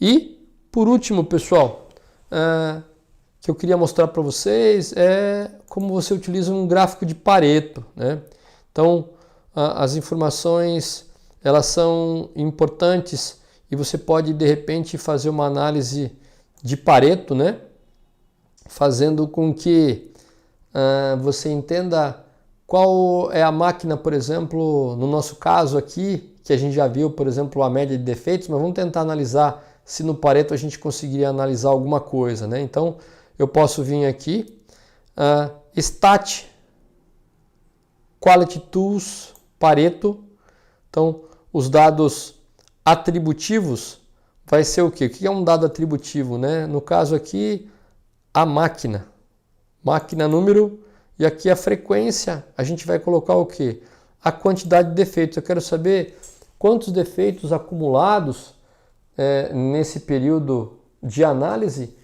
E, por último, pessoal, que eu queria mostrar para vocês é como você utiliza um gráfico de Pareto, né? Então, as informações, elas são importantes e você pode, de repente, fazer uma análise de Pareto, né? Fazendo com que você entenda qual é a máquina, por exemplo, no nosso caso aqui, que a gente já viu, por exemplo, a média de defeitos, mas vamos tentar analisar se no Pareto a gente conseguiria analisar alguma coisa, né? Então, eu posso vir aqui, Stat, Quality Tools, Pareto. Então, os dados atributivos vai ser o quê? O que é um dado atributivo, né? No caso aqui, a máquina número, e aqui a frequência, a gente vai colocar o quê? A quantidade de defeitos. Eu quero saber quantos defeitos acumulados nesse período de análise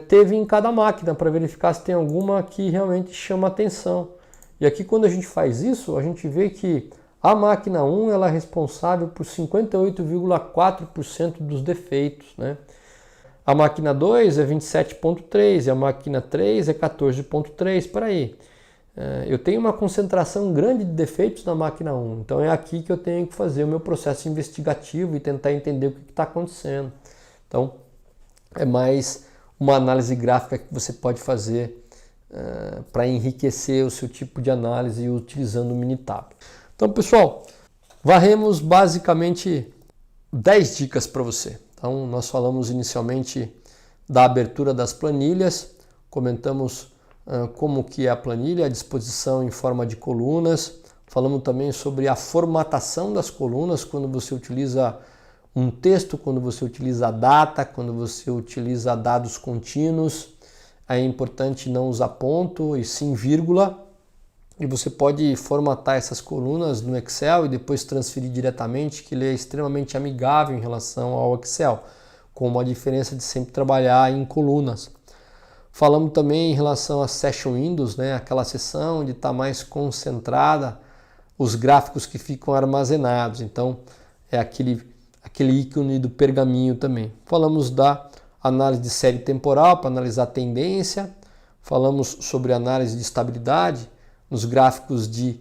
teve em cada máquina, para verificar se tem alguma que realmente chama atenção. E aqui, quando a gente faz isso, a gente vê que a máquina 1 ela é responsável por 58,4% dos defeitos, né? A máquina 2 é 27,3% e a máquina 3 é 14,3%. Para aí. Eu tenho uma concentração grande de defeitos na máquina 1, então é aqui que eu tenho que fazer o meu processo investigativo e tentar entender o que está acontecendo. Então, é mais uma análise gráfica que você pode fazer para enriquecer o seu tipo de análise utilizando o Minitab. Então, pessoal, varremos basicamente 10 dicas para você. Então, nós falamos inicialmente da abertura das planilhas, comentamos como que é a planilha, a disposição em forma de colunas, falamos também sobre a formatação das colunas, quando você utiliza um texto, quando você utiliza data, quando você utiliza dados contínuos. É importante não usar ponto e sim vírgula. E você pode formatar essas colunas no Excel e depois transferir diretamente, que ele é extremamente amigável em relação ao Excel, com a diferença de sempre trabalhar em colunas. Falamos também em relação a Session Windows, né? Aquela seção de estar mais concentrada, os gráficos que ficam armazenados. Então, é aquele ícone do pergaminho também. Falamos da análise de série temporal para analisar a tendência. Falamos sobre análise de estabilidade nos gráficos de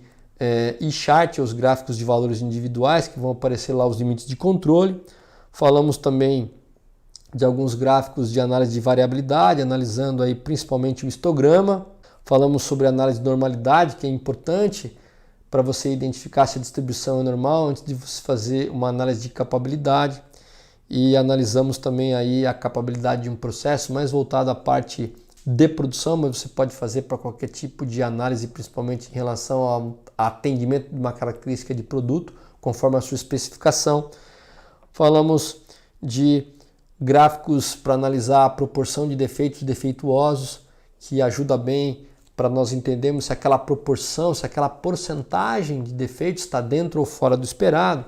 e-chart, os gráficos de valores individuais, que vão aparecer lá os limites de controle. Falamos também de alguns gráficos de análise de variabilidade, analisando aí principalmente o histograma. Falamos sobre análise de normalidade, que é importante para você identificar se a distribuição é normal antes de você fazer uma análise de capabilidade. E analisamos também aí a capabilidade de um processo mais voltado à parte de produção, mas você pode fazer para qualquer tipo de análise, principalmente em relação ao atendimento de uma característica de produto, conforme a sua especificação. Falamos de gráficos para analisar a proporção de defeitos defeituosos, que ajuda bem para nós entendermos se aquela proporção, se aquela porcentagem de defeitos está dentro ou fora do esperado.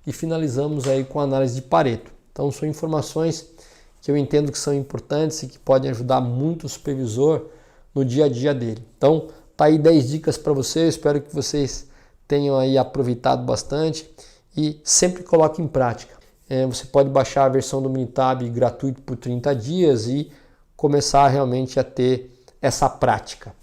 E finalizamos aí com a análise de Pareto. Então são informações que eu entendo que são importantes e que podem ajudar muito o supervisor no dia a dia dele. Então, tá aí 10 dicas para vocês, espero que vocês tenham aí aproveitado bastante e sempre coloque em prática. Você pode baixar a versão do Minitab gratuito por 30 dias e começar realmente a ter essa prática.